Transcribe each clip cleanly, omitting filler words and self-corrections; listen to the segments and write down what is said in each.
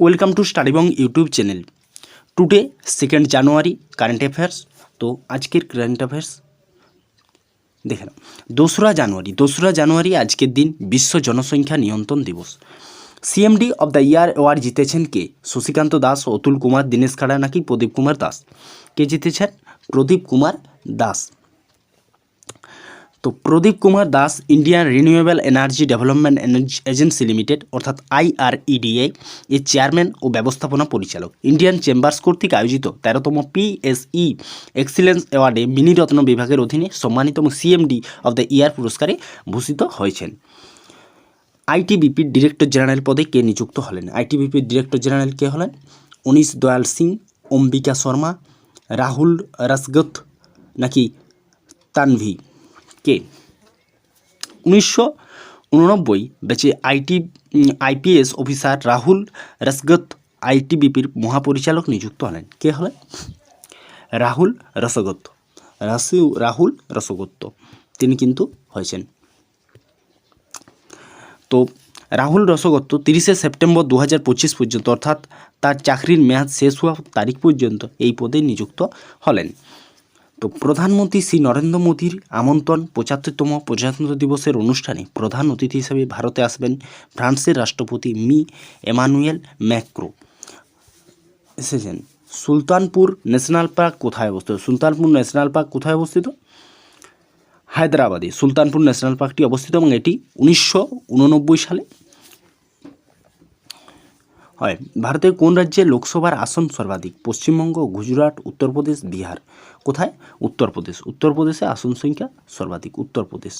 Welcome to StudyBong YouTube channel. Today 2 January current affairs. তো আজকের current affairs দেখে নাও। 2রা জানুয়ারি আজকের দিন বিশ্ব জনসংখ্যা নিয়ন্ত্রণ দিবস। CMD of the year award জিতেছেন কে? শশীকান্ত দাস, অতুল কুমার, দীনেশ খাড়া নাকি প্রদীপ কুমার দাস? কে জিতেছেন? প্রদীপ কুমার দাস। তো Pradeep Kumar Das Indian Renewable Energy Development Agency Limited অর্থাৎ IREDA এর চেয়ারম্যান ও ব্যবস্থাপনা পরিচালক। ইন্ডিয়ান চেম্বার্স কর্তৃক আয়োজিত 13তম PSE এক্সিলেন্স অ্যাওয়ার্ডে মিনিরত্ন বিভাগের অধীনে সম্মানিত সিএমডি অব দ্য ইয়ার পুরস্কারে ভূষিত হয়েছেন। ITBPর ডিরেক্টর জেনারেল পদে কে নিযুক্ত হলেন? ITBPর ডিরেক্টর জেনারেল কে হলেন? অনিশ দয়াল সিং, অম্বিকা শর্মা, রাহুল রাসগত নাকি তানভি? কে? 1989 ব্যাচে IPS অফিসার রাহুল রাসগত ITBPর মহাপরিচালক নিযুক্ত হলেন। কে হলেন? রাহুল রসগোত্ত তিনি কিন্তু হয়েছেন। তো রাহুল রসগোত্ত 30শে সেপ্টেম্বর 2025 পর্যন্ত অর্থাৎ তার চাকরির মেয়াদ শেষ হওয়া তারিখ পর্যন্ত এই পদে নিযুক্ত হলেন। তো প্রধানমন্ত্রী শ্রী নরেন্দ্র মোদীর আমন্ত্রণ 75তম প্রজাতন্ত্র দিবসের অনুষ্ঠানে প্রধান অতিথি হিসেবে ভারতে আসবেন ফ্রান্সের রাষ্ট্রপতি এমানুয়েল ম্যাক্রো এসেছেন। সুলতানপুর ন্যাশনাল পার্ক কোথায় অবস্থিত? সুলতানপুর ন্যাশনাল পার্ক কোথায় অবস্থিত? হায়দ্রাবাদে সুলতানপুর ন্যাশনাল পার্কটি অবস্থিত এবং এটি 1989 সালে হয়। ভারতের কোন রাজ্যে লোকসভার আসন সর্বাধিক? পশ্চিমবঙ্গ, গুজরাট, উত্তরপ্রদেশ, বিহার? কোথায়? উত্তরপ্রদেশ। উত্তরপ্রদেশে আসন সংখ্যা সর্বাধিক। উত্তরপ্রদেশ।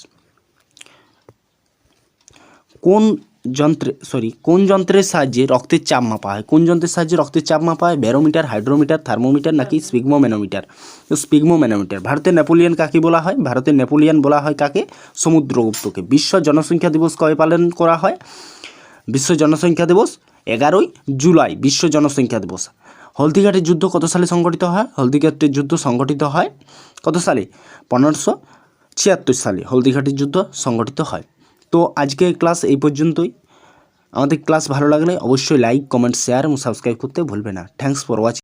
কোন যন্ত্রের সাহায্যে রক্তের চাপ মাপা হয়? কোন যন্ত্রের সাহায্যে রক্তের চাপ মাপা হয়? ব্যারোমিটার, হাইড্রোমিটার, থার্মোমিটার নাকি স্পিগমোম্যানোমিটার? স্পিগমোম্যানোমিটার। ভারতের নেপোলিয়ন কাকে বলা হয়? ভারতের নেপোলিয়ন বলা হয় কাকে? সমুদ্রগুপ্তকে। বিশ্ব জনসংখ্যা দিবস কবে পালন করা হয়? বিশ্ব জনসংখ্যা দিবস 11ই জুলাই। বিশ্ব জনসংখ্যা দিবস। হলদিঘাটের যুদ্ধ কত সালে সংগঠিত হয়? হলদিঘাটের যুদ্ধ সংগঠিত হয় কত সালে? 1576 সালে হলদিঘাটের যুদ্ধ সংগঠিত হয়। তো আজকের ক্লাস এই পর্যন্তই। আমাদের ক্লাস ভালো লাগলে অবশ্যই লাইক, কমেন্ট, শেয়ার এবং সাবস্ক্রাইব করতে ভুলবে না। Thanks for watching.